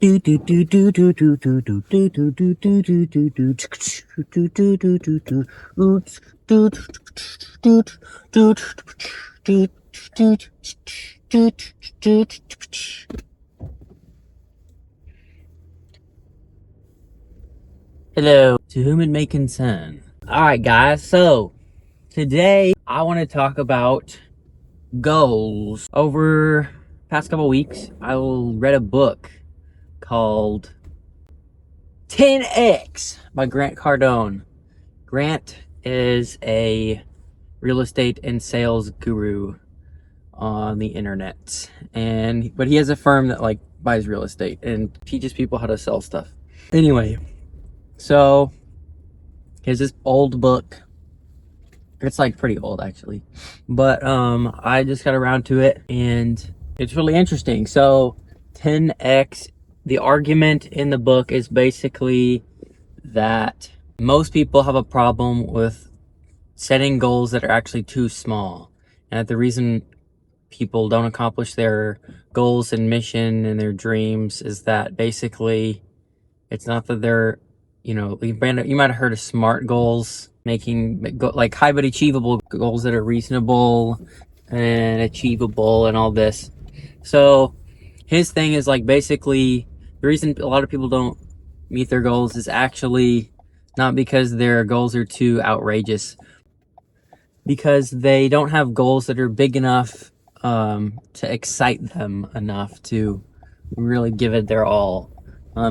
Hello, to whom it may concern. Alright guys, so today I want to talk about goals. Over the past couple weeks, I read a book called 10X by Grant Cardone. Grant is a real estate and sales guru on the internet, but he has a firm that like buys real estate and teaches people how to sell stuff. Anyway, so here's this old book. It's like pretty old actually, but I just got around to it and it's really interesting. So 10X, the argument in the book is basically that most people have a problem with setting goals that are actually too small, and that the reason people don't accomplish their goals and mission and their dreams is that basically it's not that they're, you might have heard of SMART goals, making like high but achievable goals that are reasonable and achievable and all this. So his thing is like basically the reason a lot of people don't meet their goals is actually not because their goals are too outrageous, because they don't have goals that are big enough to excite them enough to really give it their all,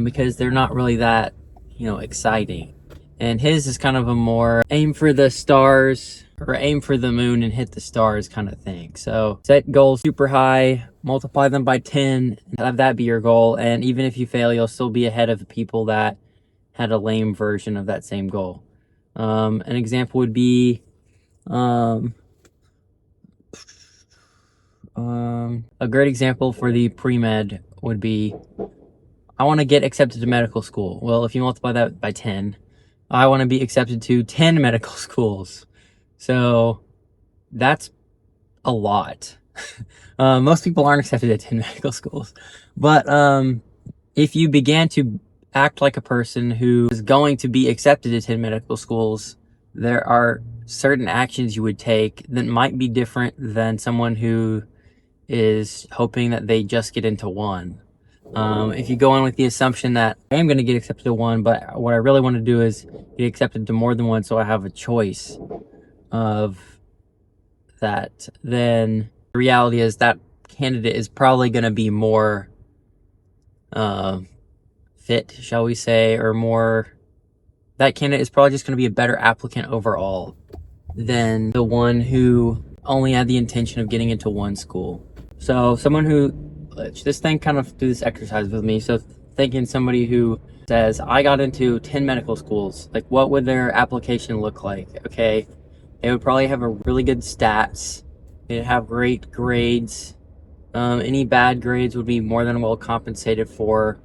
because they're not really that exciting. And his is kind of a more aim for the stars or aim for the moon and hit the stars kind of thing. So set goals super high, multiply them by 10, and have that be your goal. And even if you fail, you'll still be ahead of the people that had a lame version of that same goal. An example would be a great example for the pre-med would be, I want to get accepted to medical school. Well, if you multiply that by 10, I want to be accepted to 10 medical schools. So that's a lot. Most people aren't accepted at 10 medical schools. But if you began to act like a person who is going to be accepted to 10 medical schools, there are certain actions you would take that might be different than someone who is hoping that they just get into one. If you go in with the assumption that I am going to get accepted to one, but what I really want to do is get accepted to more than one so I have a choice of that, then the reality is that candidate is probably going to be more fit, shall we say, or more, that candidate is probably just going to be a better applicant overall than the one who only had the intention of getting into one school. So someone who, just think, kind of do this exercise with me. So thinking somebody who says, I got into 10 medical schools, like what would their application look like? Okay, they would probably have a really good stats. They'd have great grades. Any bad grades would be more than well compensated for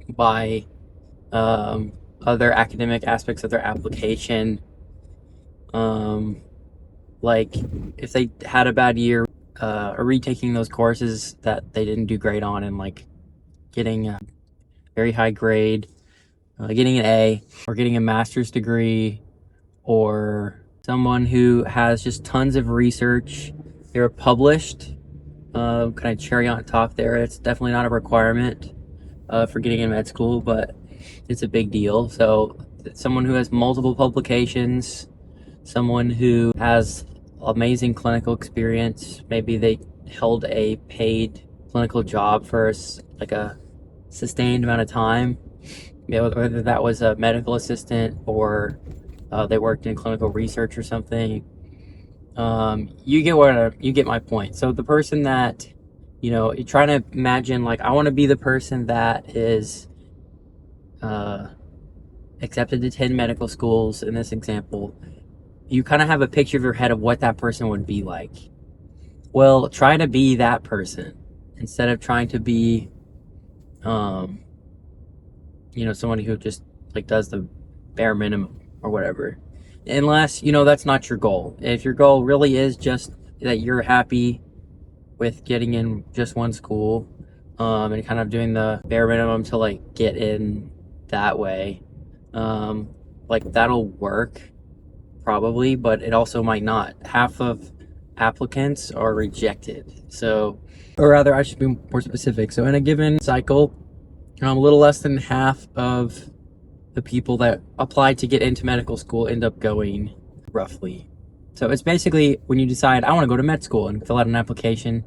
by other academic aspects of their application. Like if they had a bad year, retaking those courses that they didn't do great on and like getting a very high grade, getting an A, or getting a master's degree, or someone who has just tons of research. They're published, kind of cherry on top there. It's definitely not a requirement for getting in med school, but it's a big deal. So someone who has multiple publications, someone who has amazing clinical experience, maybe they held a paid clinical job for like a sustained amount of time, whether that was a medical assistant or they worked in clinical research or something. You get my point. So the person that, you're trying to imagine, like, I want to be the person that is accepted to 10 medical schools in this example. You kind of have a picture of your head of what that person would be like. Well, try to be that person instead of trying to be, somebody who just like does the bare minimum or whatever. Unless, that's not your goal. If your goal really is just that you're happy with getting in just one school, and kind of doing the bare minimum to like get in that way. Like that'll work probably, but it also might not. Half of applicants are rejected. So, or rather, I should be more specific. So, in a given cycle, a little less than half of the people that apply to get into medical school end up going, roughly. So, it's basically when you decide, I want to go to med school and fill out an application,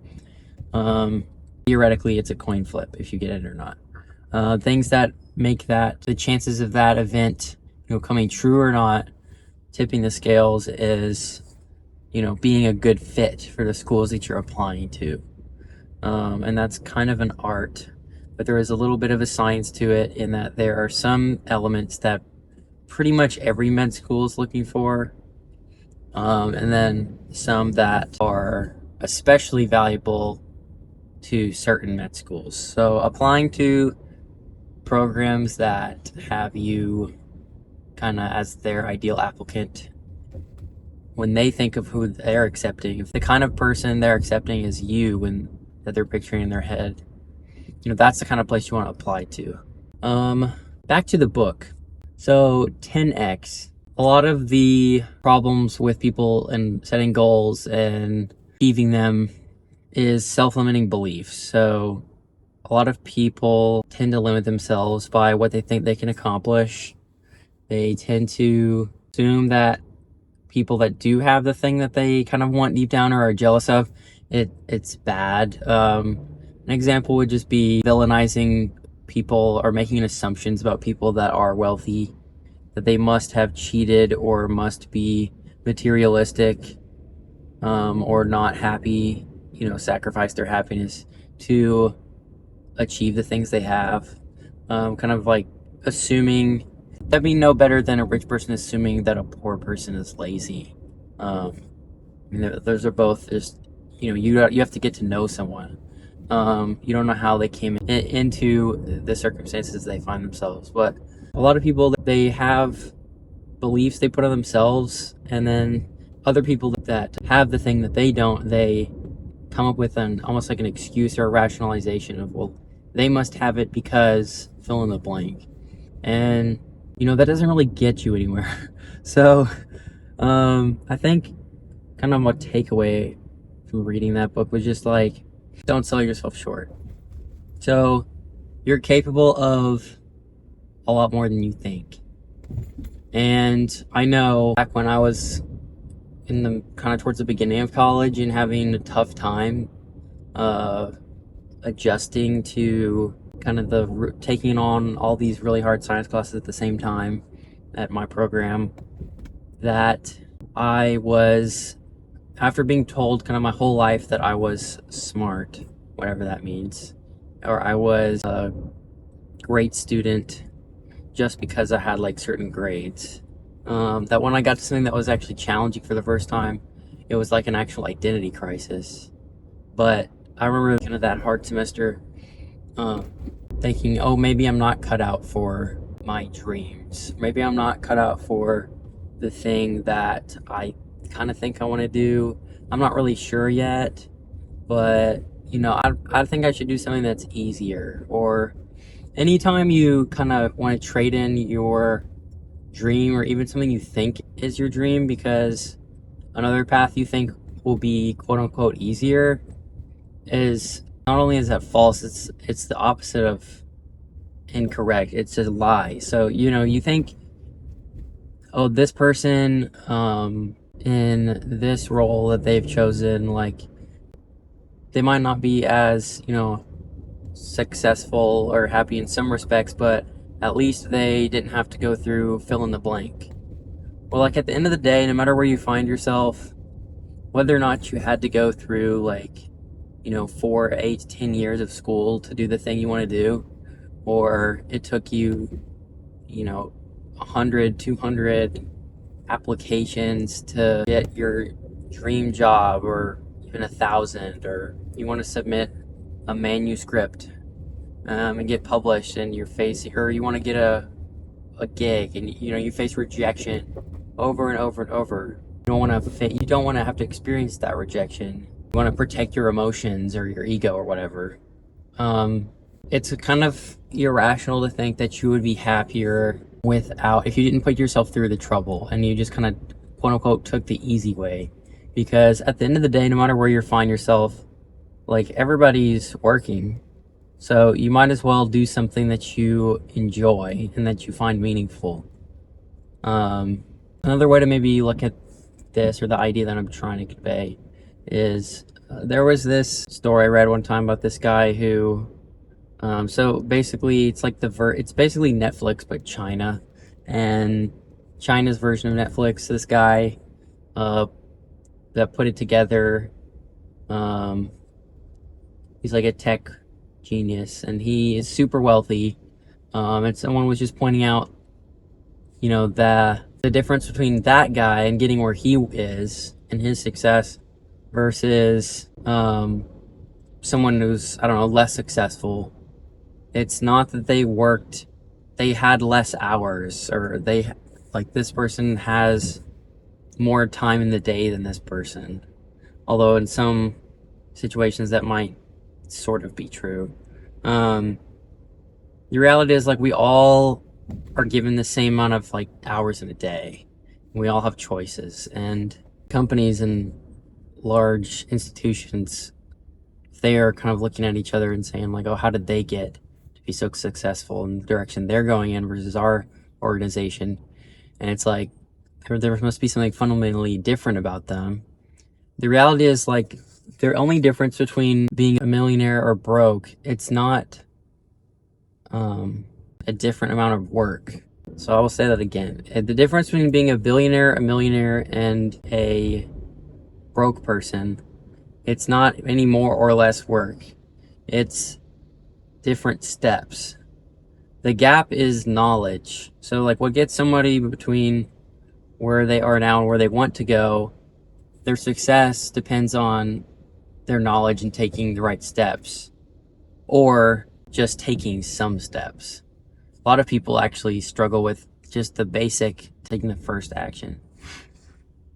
theoretically, it's a coin flip if you get it or not. Things that make that the chances of that event, coming true or not, tipping the scales is, being a good fit for the schools that you're applying to. And that's kind of an art, but there is a little bit of a science to it in that there are some elements that pretty much every med school is looking for. And then some that are especially valuable to certain med schools. So applying to programs that have you kind of as their ideal applicant, when they think of who they're accepting, if the kind of person they're accepting is you and that they're picturing in their head, that's the kind of place you want to apply to. Back to the book. So 10x, a lot of the problems with people and setting goals and achieving them is self-limiting beliefs. So a lot of people tend to limit themselves by what they think they can accomplish. They tend to assume that people that do have the thing that they kind of want deep down or are jealous of, it's bad. An example would just be villainizing people or making assumptions about people that are wealthy, that they must have cheated or must be materialistic, or not happy, sacrifice their happiness to achieve the things they have. Kind of like assuming that'd be no better than a rich person assuming that a poor person is lazy. Those are both just, you have to get to know someone. You don't know how they came into the circumstances they find themselves, but a lot of people, they have beliefs they put on themselves, and then other people that have the thing that they don't, they come up with almost like an excuse or a rationalization of, well, they must have it because fill in the blank. And that doesn't really get you anywhere. So I think kind of my takeaway from reading that book was just like, don't sell yourself short. So you're capable of a lot more than you think. And I know back when I was in the kind of towards the beginning of college and having a tough time adjusting to kind of the taking on all these really hard science classes at the same time at my program, that I was, after being told kind of my whole life that I was smart, whatever that means, or I was a great student just because I had like certain grades, that when I got to something that was actually challenging for the first time, it was like an actual identity crisis. But I remember kind of that hard semester, thinking, oh, maybe I'm not cut out for my dreams. Maybe I'm not cut out for the thing that I kind of think I want to do. I'm not really sure yet, but I think I should do something that's easier. Or anytime you kind of want to trade in your dream or even something you think is your dream because another path you think will be quote unquote easier, is not only is that false, it's the opposite of incorrect. It's a lie. So you think, oh, this person in this role that they've chosen, like they might not be as successful or happy in some respects, but at least they didn't have to go through fill in the blank. Well, like at the end of the day, no matter where you find yourself, whether or not you had to go through 4, 8, 10 years of school to do the thing you want to do, or it took you 100, 200 applications to get your dream job, or even 1,000, or you want to submit a manuscript and get published, and you're facing, or you want to get a gig and you face rejection over and over and over. You don't want to have to experience that rejection. You want to protect your emotions or your ego or whatever. it's kind of irrational to think that you would be happier without, if you didn't put yourself through the trouble and you just kind of quote unquote took the easy way. Because at the end of the day, no matter where you find yourself, like, everybody's working. So you might as well do something that you enjoy and that you find meaningful. Another way to maybe look at this, or the idea that I'm trying to convey, is there was this story I read one time about this guy who, so basically it's like it's basically Netflix but China, and China's version of Netflix. This guy that put it together, he's like a tech genius, and he is super wealthy. And someone was just pointing out, you know, the difference between that guy and getting where he is and his success versus someone who's, I don't know, less successful. It's not that they had less hours, or like, this person has more time in the day than this person. Although in some situations that might sort of be true. The reality is, like, we all are given the same amount of, like, hours in a day. We all have choices, and companies and large institutions, they are kind of looking at each other and saying, like, oh, how did they get to be so successful in the direction they're going in versus our organization? And it's like, there must be something fundamentally different about them. The reality is, like, the only difference between being a millionaire or broke, it's not a different amount of work. So I will say that again. The difference between being a billionaire, a millionaire, and a broke person, it's not any more or less work. It's different steps. The gap is knowledge. So, like, what gets somebody between where they are now and where they want to go, their success depends on their knowledge and taking the right steps, or just taking some steps. A lot of people actually struggle with just the basic, taking the first action.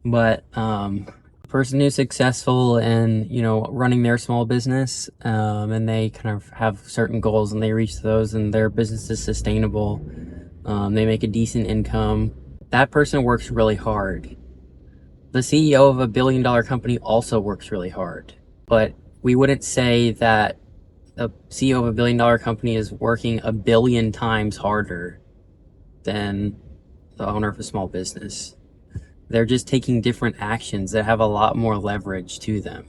But a person who's successful in, you know, running their small business, and they kind of have certain goals and they reach those and their business is sustainable, they make a decent income, that person works really hard. The CEO of a billion-dollar company also works really hard. But we wouldn't say that a CEO of a billion-dollar company is working a billion times harder than the owner of a small business. They're just taking different actions that have a lot more leverage to them.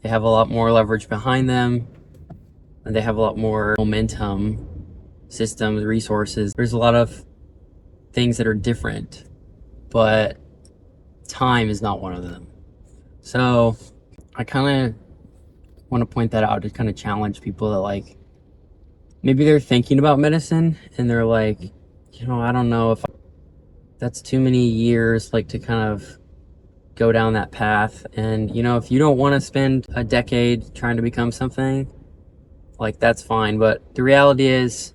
They have a lot more leverage behind them, and they have a lot more momentum, systems, resources. There's a lot of things that are different, but time is not one of them. So I kind of want to point that out to kind of challenge people that, like, maybe they're thinking about medicine and they're like, you know, I don't know if that's too many years, like, to kind of go down that path. And, you know, if you don't want to spend a decade trying to become something, like, that's fine. But the reality is,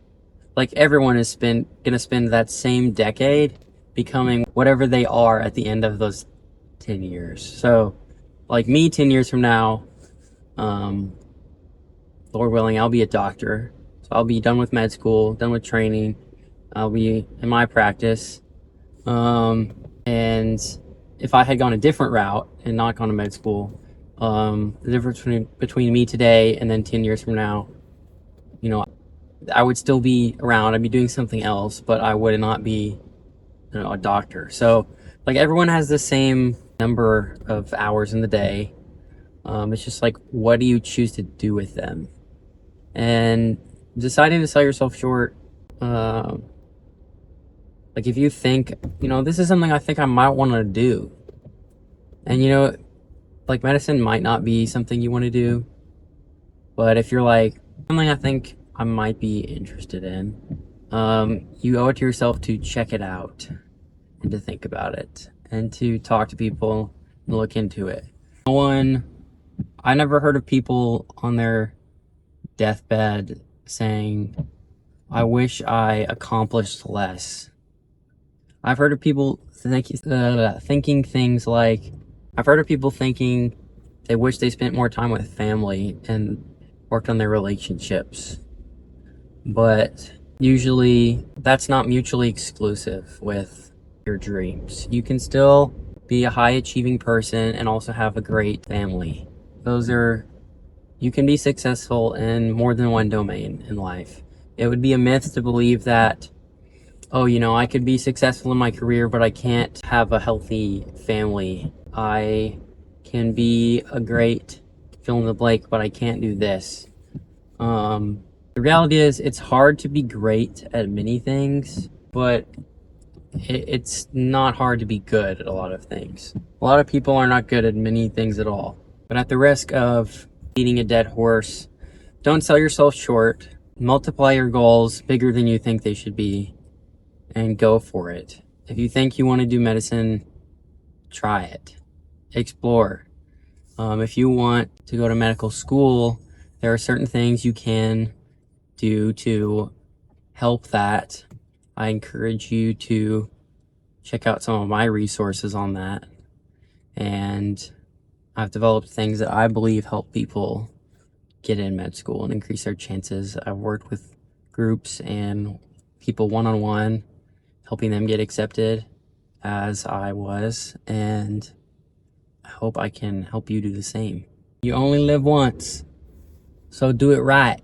like, everyone is gonna spend that same decade becoming whatever they are at the end of those 10 years. So, like, me 10 years from now, Lord willing, I'll be a doctor. So I'll be done with med school, done with training. I'll be in my practice. And if I had gone a different route and not gone to med school, the difference between me today and then 10 years from now, you know, I would still be around. I'd be doing something else, but I would not be, you know, a doctor. So, like, everyone has the same number of hours in the day. It's just like, what do you choose to do with them? And deciding to sell yourself short, like, if you think, you know, this is something I think I might want to do, and, you know, like, medicine might not be something you want to do, but if you're like, something I think I might be interested in, you owe it to yourself to check it out and to think about it and to talk to people and look into it. I never heard of people on their deathbed saying, I wish I accomplished less. I've heard of people thinking things like, I've heard of people thinking they wish they spent more time with family, and worked on their relationships. But usually that's not mutually exclusive with your dreams. You can still be a high achieving person and also have a great family. You can be successful in more than one domain in life. It would be a myth to believe that, oh, I could be successful in my career, but I can't have a healthy family. I can be a great fill in the blank, but I can't do this. The reality is, it's hard to be great at many things, but it's not hard to be good at a lot of things. A lot of people are not good at many things at all. But at the risk of beating a dead horse, don't sell yourself short. Multiply your goals bigger than you think they should be, and go for it. If you think you want to do medicine, try it. Explore. If you want to go to medical school, there are certain things you can do to help that. I encourage you to check out some of my resources on that. And I've developed things that I believe help people get in med school and increase their chances. I've worked with groups and people one-on-one, helping them get accepted as I was, and I hope I can help you do the same. You only live once, so do it right.